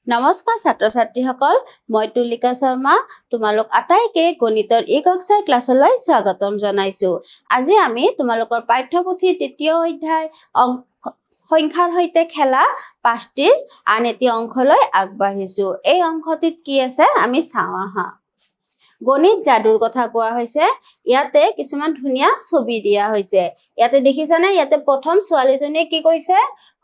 নমস্কাৰ ছাত্ৰ ছাত্ৰীসকল, মই তুলিকা শৰ্মা তোমালোক আটাইকে গণিতৰ এই কক্ষাৰ ক্লাছলৈ স্বাগতম জনাইছো। আজি আমি তোমালোকৰ পাঠ্যপুথিৰ তৃতীয় অধ্যায় সংখ্যাৰ সৈতে খেলা পাঠটিৰ আন এটি অংশলৈ আগবাঢ়িছো। এই অংশটিত কি আছে আমি চাওঁ আহা। গণিত যাদুৰ কথা কোৱা হৈছে। ইয়াতে কিছুমান ধুনীয়া ছবি দিয়া হৈছে। ইয়াতে দেখিছানে, ইয়াতে প্ৰথম ছোৱালীজনীয়ে কি কৈছে,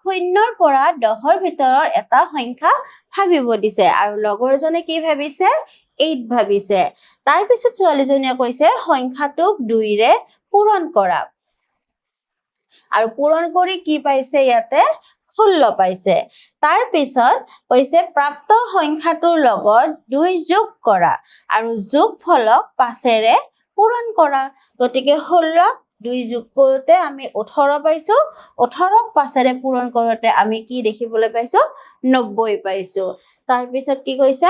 0ৰ পৰা 10ৰ ভিতৰৰ এটা সংখ্যা ভাবিব দিছে আৰু লগৰজনে কি ভাবিছে, 8 ভাবিছে। তাৰ পিছত ছোৱালীজনীয়ে কৈছে সংখ্যাটোক 2ৰে পূৰণ কৰা আৰু পূৰণ কৰি কি পাইছে, ইয়াতে 16 পাইছে। তাৰ পিছত কৈছে প্ৰাপ্ত সংখ্যাটোৰ লগত 2 যোগ কৰা আৰু যোগফলক 5ৰে পূৰণ কৰা। গতিকে 16 2 যোগ কৰোতে আমি 18 পাইছো, 18ক 5ৰে পূৰণ কৰোতে আমি কি দেখিবলৈ পাইছো, 90 পাইছো। তাৰ পিছত কি কৈছে,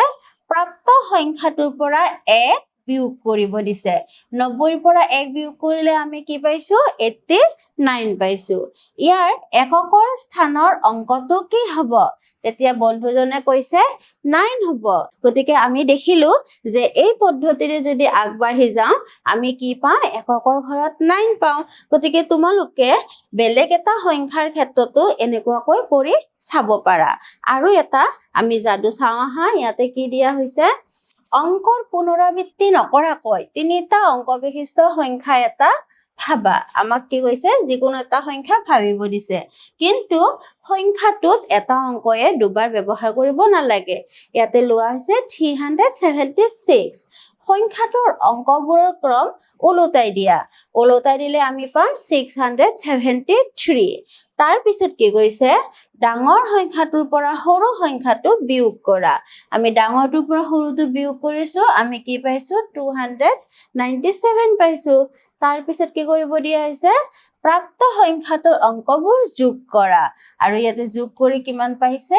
প্ৰাপ্ত সংখ্যাটোৰ পৰা 1 বিয়োগ কৰিব দিছে। 90ৰ পৰা 1 বিয়োগ কৰিলে আমি কি পাইছো, 89 পাইছো। ইয়াৰ এককৰ স্থানৰ অংকটো কি হ'ব? তেতিয়া বন্ধুজনে কৈছে 9 হ'ব। গতিকে আমি দেখিলো যে এই পদ্ধতিৰে যদি আগবাঢ়ি যাওঁ আমি কি পাওঁ, এককৰ ঘৰত 9 পাওঁ। গতিকে তোমালোকে বেলেগ এটা সংখ্যাৰ ক্ষেত্ৰতো এনেকুৱাকৈ কৰি চাব পাৰা। আৰু এটা আমি যাদু চাওঁ আহা। ইয়াতে কি দিয়া হৈছে, অংকৰ পুনৰাবৃত্তি নকৰাকৈ 3টা অংক বিশিষ্ট সংখ্যা এটা ভাবা। আমাক কি কৈছে, যিকোনো এটা সংখ্যা ভাবিব দিছে, কিন্তু সংখ্যাটোত এটা অংকয়ে দুবাৰ ব্যৱহাৰ কৰিব নালাগে। ইয়াতে লোৱা হৈছে 376। সংখ্যাটোৰ অংকবোৰৰ ক্ৰম ওলোটাই দিয়া। ওলোটাই দিলে আমি পাম 673। তাৰ পিছত কি কৈছে, ডাঙৰ সংখ্যাটোৰ পৰা সৰু সংখ্যাটো বিয়োগ কৰা। আমি ডাঙৰটোৰ পৰা সৰুটো বিয়োগ কৰিছো, আমি কি পাইছো, 297 পাইছো। তাৰ পিছত কি কৰিব দিয়া হৈছে, প্ৰাপ্ত সংখ্যাটোৰ অংকবোৰ যোগ কৰা আৰু ইয়াতে যোগ কৰি কিমান পাইছে,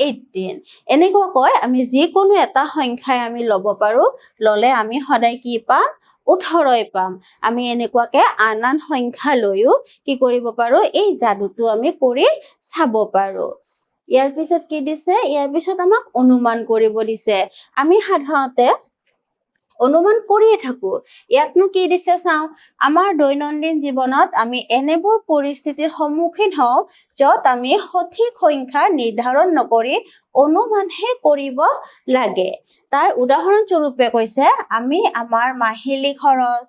18। এনেকুৱাকৈ আমি যিকোনো এটা সংখ্যাই আমি ল'ব পাৰো। ল'লে আমি সদায় কি পাম, 18 পাম। আমি এনেকুৱাকে আন আন সংখ্যা লৈও কি কৰিব পাৰো, এই যাদুটো আমি কৰি চাব পাৰো। ইয়াৰ পিছত কি দিছে, ইয়াৰ পিছত আমাক অনুমান কৰিব দিছে। আমি সাধাৰণতে অনুমান কৰিয়ে থাকো। ইয়াতনো কি দিছে চাওঁ। আমাৰ দৈনন্দিন জীৱনত আমি এনেবোৰ পৰিস্থিতিৰ সন্মুখীন হওঁ য'ত আমি সঠিক সংখ্যা নিৰ্ধাৰণ নকৰি অনুমানহে কৰিব লাগে। তাৰ উদাহৰণ স্বৰূপে কৈছে, আমি আমাৰ মাহিলী খৰচ,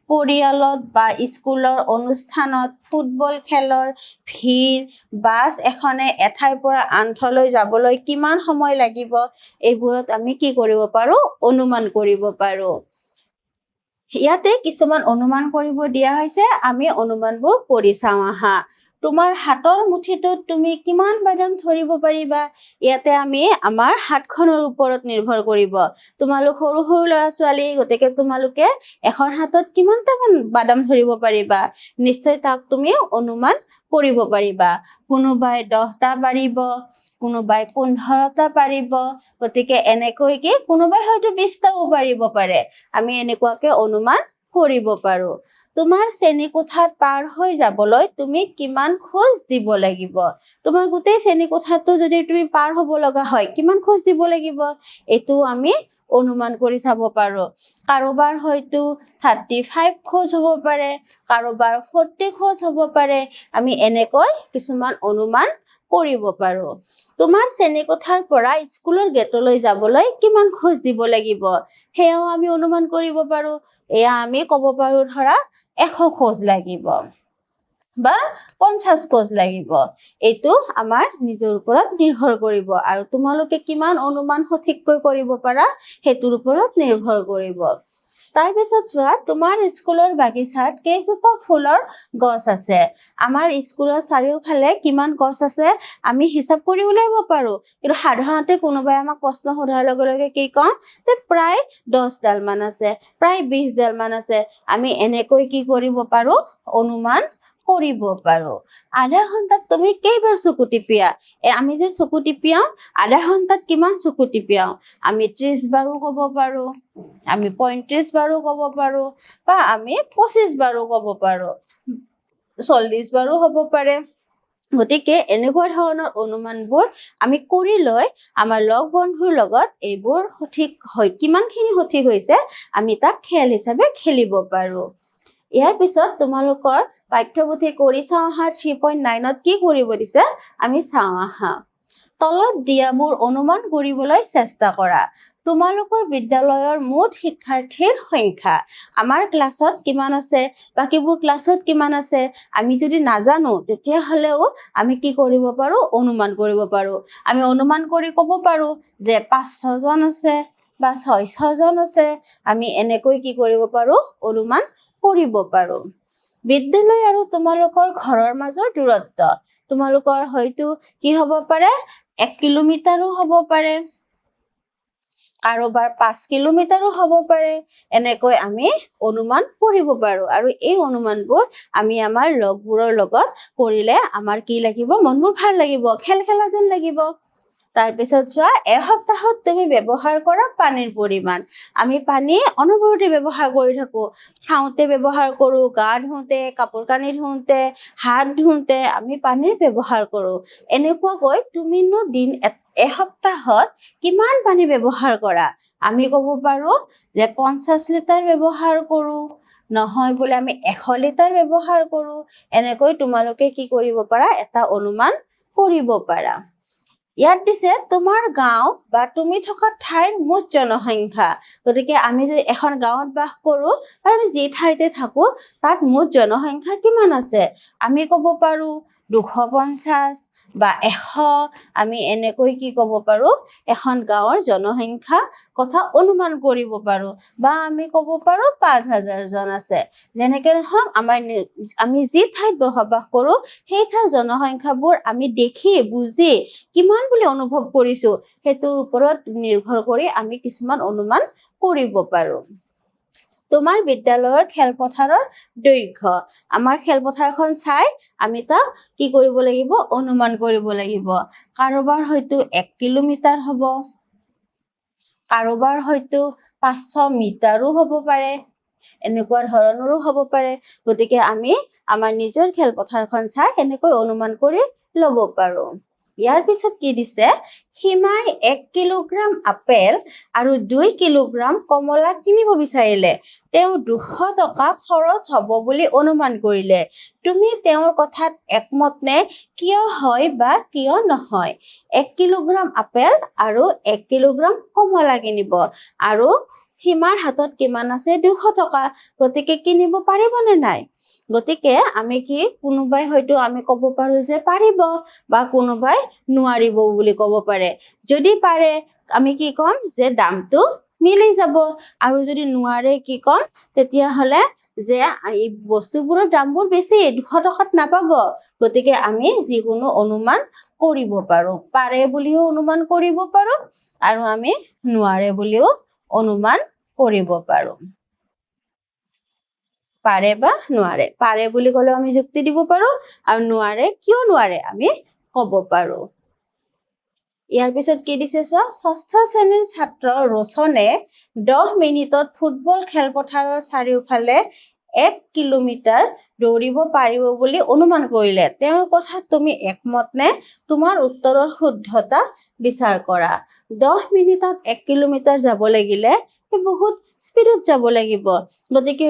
পৰিয়ালত বা স্কুলৰ অনুষ্ঠানত, ফুটবল খেলৰ ভিৰ, বাছ এখনে এঠাইৰ পৰা আন ঠাইলৈ যাবলৈ কিমান সময় লাগিব, এইবোৰত আমি কি কৰিব পাৰো, অনুমান কৰিব পাৰো। ইয়াতে কিছুমান অনুমান কৰিব দিয়া হৈছে, আমি অনুমানবোৰ কৰি চাওঁ আহা। তোমাৰ হাতৰ মুঠিটোত তুমি কিমান বাদাম ধৰিব পাৰিবা? ইয়াতে আমি আমাৰ হাতখনৰ ওপৰত নিৰ্ভৰ কৰিব। তোমালোক সৰু সৰু ল'ৰা ছোৱালী, গতিকে তোমালোকে এখন হাতত কিমানটা বাদাম ধৰিব পাৰিবা? নিশ্চয় তাক তুমি অনুমান কৰিব পাৰিবা। কোনোবাই 10টা পাৰিব, কোনোবাই 15টা পাৰিব। গতিকে এনেকৈ কি কোনোবাই হয়তো 20টাও পাৰিব পাৰে। আমি এনেকুৱাকে অনুমান কৰিব পাৰো। তোমাৰ শ্ৰেণীকোঠাত পাৰ হৈ যাবলৈ তুমি কিমান খোজ দিব লাগিব? তোমাৰ গোটেই শ্ৰেণীকোঠাটো যদি তুমি পাৰ হ'ব লগা হয়, কিমান খোজ দিব লাগিব? এইটো আমি অনুমান কৰি চাব পাৰো। কাৰোবাৰ হয়তো 35 খোজ হ'ব পাৰে, কাৰোবাৰ 40 খোজ হ'ব পাৰে। আমি এনেকৈ কিছুমান অনুমান কৰিব পাৰো। তোমাৰ শ্ৰেণীকোঠাৰ পৰা স্কুলৰ গেটলৈ যাবলৈ কিমান খোজ দিব লাগিব? সেয়াও আমি অনুমান কৰিব পাৰো। এয়া আমি ক'ব পাৰো, ধৰা 100 খোজ লাগিব বা 50 খোজ লাগিব। এইটো আমাৰ নিজৰ ওপৰত নিৰ্ভৰ কৰিব আৰু তোমালোকে কিমান অনুমান সঠিককৈ কৰিব পাৰা সেইটোৰ ওপৰত নিৰ্ভৰ কৰিব। তাৰ পিছত চোৱা, তোমাৰ স্কুলৰ বাগিচাত কেইজোপা ফুলৰ গছ আছে? আমাৰ স্কুলৰ চাৰিওফালে কিমান গছ আছে আমি হিচাপ কৰি উলিয়াব পাৰো। কিন্তু সাধাৰণতে কোনোবাই আমাক প্ৰশ্ন সোধাৰ লগে লগে কি কওঁ, যে প্ৰায় 10 ডাল মান আছে, প্ৰায় 20 ডাল মান আছে। আমি এনেকৈ কি কৰিব পাৰো, অনুমান কৰিব পাৰো। আধা ঘন্টাত তুমি কেইবাৰ চকু টিপিয়া? আমি যে চকু টিপিয়াও, আধা ঘন্টাত কিমান চকু টিপিয়াও? আমি 30 বাৰো ক'ব পাৰো, আমি 35 বাৰো ক'ব পাৰো, বা আমি 25 বাৰো ক'ব পাৰো, 40 বাৰো হ'ব পাৰে। গতিকে এনেকুৱা ধৰণৰ অনুমানবোৰ আমি কৰি লৈ আমাৰ লগ বন্ধুৰ লগত এইবোৰ সঠিক হয় কিমানখিনি সঠিক হৈছে আমি তাক খেল হিচাপে খেলিব পাৰো। ইয়াৰ পিছত তোমালোকৰ পাঠ্যপুথি কৰি চাওঁ আহা 3.9ত কি কৰিব দিছে আমি চাওঁ আহা। তলত দিয়াবোৰ অনুমান কৰিবলৈ চেষ্টা কৰা। তোমালোকৰ বিদ্যালয়ৰ মুঠ শিক্ষাৰ্থীৰ সংখ্যা আমাৰ ক্লাছত কিমান আছে, বাকিবোৰ ক্লাছত কিমান আছে আমি যদি নাজানো তেতিয়াহ'লেও আমি কি কৰিব পাৰো অনুমান কৰিব পাৰো। আমি অনুমান কৰি ক'ব পাৰো যে 5-6 জন আছে বা 6-6 জন আছে। আমি এনেকৈ কি কৰিব পাৰো অনুমান কৰিব পাৰো। বিদ্যালয় আৰু তোমালোকৰ ঘৰৰ মাজৰ দূৰত্ব তোমালোকৰ হয়তো কি হ'ব পাৰে 1 কিলোমিটাৰো হ'ব পাৰে, কাৰোবাৰ 5 কিলোমিটাৰো হ'ব পাৰে। এনেকৈ আমি অনুমান কৰিব পাৰো আৰু এই অনুমানবোৰ আমি আমাৰ লগবোৰৰ লগত কৰিলে আমাৰ কি লাগিব মনবোৰ ভাল লাগিব, খেল খেলা যেন লাগিব। তাৰপিছত চোৱা এসপ্তাহত তুমি ব্যৱহাৰ কৰা পানীৰ পৰিমাণ। আমি পানী অনবৰতে ব্যৱহাৰ কৰি থাকো, খাওঁতে ব্যৱহাৰ কৰো, গা ধুওঁতে, কাপোৰ কানি ধুওঁতে, হাত ধুওঁতে আমি পানীৰ ব্যৱহাৰ কৰো। এনেকুৱাকৈ তুমিনো এসপ্তাহত কিমান পানী ব্যৱহাৰ কৰা? আমি ক'ব পাৰো যে 50 লিটাৰ ব্যৱহাৰ কৰো, নহয় বোলে আমি 100 লিটাৰ ব্যৱহাৰ কৰো। এনেকৈ তোমালোকে কি কৰিব পাৰা এটা অনুমান কৰিব পাৰা। ইয়াত দিছে তোমাৰ গাঁও বা তুমি থকা ঠাইৰ মুঠ জনসংখ্যা। গতিকে আমি যদি এখন গাঁৱত বাস কৰো বা আমি যি ঠাইতে থাকো তাত মুঠ জনসংখ্যা কিমান আছে আমি ক'ব পাৰো 250 বা 100। আমি এনেকৈ কি ক'ব পাৰো এখন গাঁৱৰ জনসংখ্যা কথা অনুমান কৰিব পাৰো। বা আমি ক'ব পাৰো 5000 জন আছে। যেনেকৈ নহওক আমি যি ঠাইত বসবাস কৰো সেই ঠাইৰ জনসংখ্যাবোৰ আমি দেখি বুজি কিমান বুলি অনুভৱ কৰিছো সেইটোৰ ওপৰত নিৰ্ভৰ কৰি আমি কিছুমান অনুমান কৰিব পাৰো। তোমাৰ বিদ্যালয়ৰ খেলপথাৰৰ দৈৰ্ঘ্য। আমাৰ খেলপথাৰখন চাই আমি তাক কি কৰিব লাগিব অনুমান কৰিব লাগিব। কাৰোবাৰ হয়তো 1 কিলোমিটাৰ হ'ব, কাৰোবাৰ হয়তো 500 মিটাৰো হ'ব পাৰে, এনেকুৱা ধৰণৰো হ'ব পাৰে। গতিকে আমি আমাৰ নিজৰ খেলপথাৰখন চাই এনেকৈ অনুমান কৰি ল'ব পাৰো। ইয়াৰ পিছত কি দিছে সীমাই 1 কিলোগ্ৰাম আপেল আৰু 2 কিলোগ্ৰাম কমলা কিনিব বিচাৰিলে তেওঁ 200 টকা খৰচ হ'ব বুলি অনুমান কৰিলে। তুমি তেওঁৰ কথাত একমত নে? কিয় হয় বা কিয় নহয়? 1 কিলোগ্ৰাম আপেল আৰু 1 কিলোগ্ৰাম কমলা কিনিব আৰু সীমাৰ হাতত কিমান আছে 200 টকা। গতিকে কিনিব পাৰিবনে নাই? গতিকে আমি কি কোনোবাই হয়তো আমি ক'ব পাৰো যে পাৰিব বা কোনোবাই নোৱাৰিব বুলি ক'ব পাৰে। যদি পাৰে আমি কি ক'ম যে দামটো মিলি যাব আৰু যদি নোৱাৰে কি ক'ম তেতিয়াহ'লে যে এই বস্তুবোৰৰ দামবোৰ বেছি 200 টকাত নাপাব। গতিকে আমি যিকোনো অনুমান কৰিব পাৰো। পাৰে বুলিও অনুমান কৰিব পাৰো আৰু আমি নোৱাৰে বুলিও অনুমান কৰিব পাৰো। পাৰে বা নোৱাৰে। পাৰে বুলি ক'লে আমি যুক্তি দিব পাৰো আৰু নোৱাৰে কিয় নোৱাৰে আমি ক'ব পাৰো। ইয়াৰ পিছত কি দিছে চোৱা 6ষ্ঠ শ্ৰেণীৰ ছাত্ৰ ৰচনে 10 মিনিটত ফুটবল খেলপথাৰৰ চাৰিওফালে 1 কিলোমিটাৰ দৌৰিব পাৰিব বুলি অনুমান কৰিলে তেওঁৰ কথাত তুমি একমত নে? তোমাৰ উত্তৰৰ শুদ্ধতা বিচাৰ কৰা। 10 মিনিটত 1 কিলোমিটাৰ যাব লাগিলে বহুত স্পীডত যাব লাগিব। গতিকে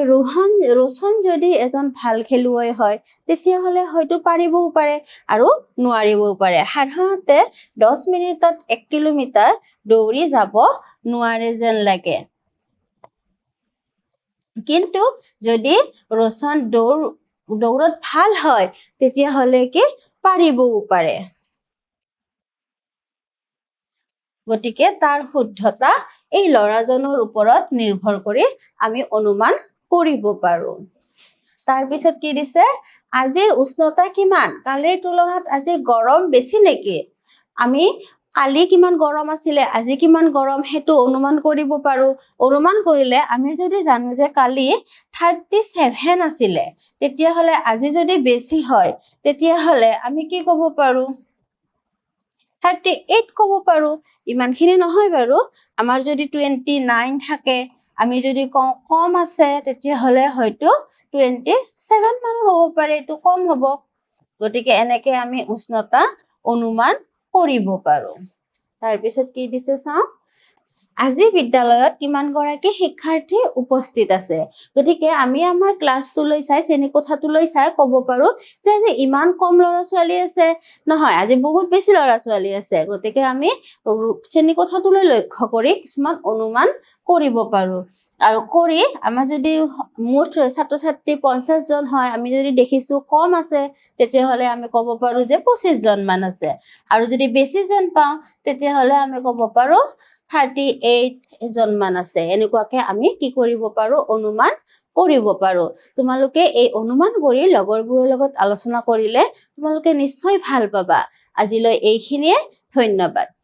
ৰোচন যদি এজন ভাল খেলুৱৈ হয় তেতিয়াহ'লে হয়তো পাৰিবও পাৰে আৰু নোৱাৰিবও পাৰে। সাধাৰণতে 10 মিনিটত 1 কিলোমিটাৰ দৌৰি যাব নোৱাৰে যেন লাগে। কিন্তু যদি ৰোচন দৌৰত ভাল হয় তেতিয়াহ'লে কি পাৰিবও পাৰে। গতিকে তাৰ শুদ্ধতা এই ল'ৰাজনৰ ওপৰত নিৰ্ভৰ কৰি আমি অনুমান কৰিব পাৰো। তাৰপিছত কি দিছে আজিৰ উষ্ণতা কিমান? কালিৰ তুলনাত আজি গৰম বেছি নেকি? আমি কালি কিমান গৰম আছিলে আজি কিমান গৰম সেইটো অনুমান কৰিব পাৰো। অনুমান কৰিলে আমি যদি জানো যে কালি 37 আছিলে তেতিয়াহ'লে আজি যদি বেছি হয় তেতিয়াহ'লে আমি কি ক'ব পাৰো 38 ক'ব পাৰো। ইমানখিনি নহয় বাৰু। আমাৰ যদি 29 থাকে আমি যদি কম আছে তেতিয়াহ'লে হয়তো 27 মান হ'ব পাৰে, এইটো কম হ'ব। গতিকে এনেকে আমি উষ্ণতা অনুমান কৰিব পাৰো। তাৰপিছত কি দিছে চাওঁ, আজি বিদ্যালয়ত কিমানগৰাকী শিক্ষাৰ্থী উপস্থিত আছে। গতিকে আমি আমাৰ ক্লাছটোলৈ চাই, শ্ৰেণীকোঠাটোলৈ চাই ক'ব পাৰো যে আজি ইমান কম ল'ৰা ছোৱালী আছে, নহয়, আজি বহুত বেছি ল'ৰা ছোৱালী আছে। গতিকে আমি শ্ৰেণীকোঠাটোলৈ লক্ষ্য কৰি কিছুমান অনুমান কৰিব পাৰো। আৰু কৰি আমাৰ যদি মুঠ ছাত্ৰ ছাত্ৰী 50 জন হয়, আমি যদি দেখিছো কম আছে, তেতিয়াহ'লে আমি ক'ব পাৰো যে 25 জন মান আছে। আৰু যদি বেছি যেন পাওঁ, তেতিয়াহ'লে আমি ক'ব পাৰো 38 জন মান আছে। এনেকুৱাকে আমি কি কৰিব পাৰো, অনুমান কৰিব পাৰো। তোমালোকে এই অনুমান কৰি লগৰবোৰৰ লগত আলোচনা কৰিলে তোমালোকে নিশ্চয় ভাল পাবা। আজিলৈ এইখিনিয়ে, ধন্যবাদ।